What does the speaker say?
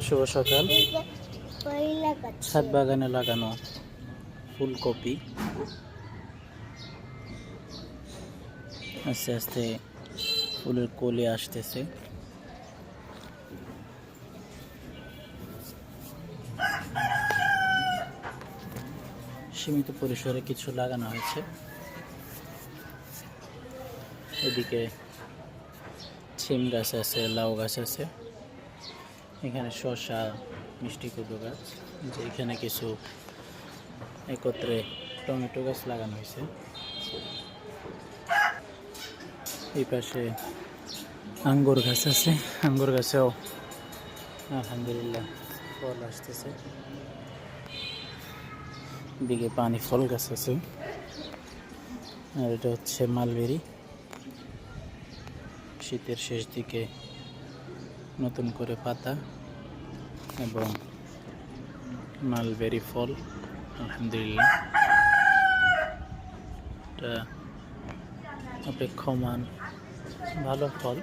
শুভ সকাল। ছাদ বাগানে লাগানো ফুলকপি আস্তে আস্তে ফুলের কলি আসতেছে। সীমিত পরিসরে কিছু লাগানো হয়েছে। এদিকে সিম গাছ আছে, লাউ গাছ আছে, এখানে শসা, মিষ্টি কুমড়ো গাছ, যে এখানে কিছু একত্রে টমেটো গাছ লাগানো হয়েছে। এই পাশে আঙ্গুর গাছ আছে, আঙ্গুর গাছেও আলহামদুলিল্লাহ ফল আসতেছে। এদিকে পানি ফল গাছ আছে, আর এটা হচ্ছে মালবেরি। শীতের শেষ দিকে নতুন করে পাতা এবং মালবেরি ফল, আলহামদুলিল্লাহ এটা অপেক্ষমান ভালো ফল।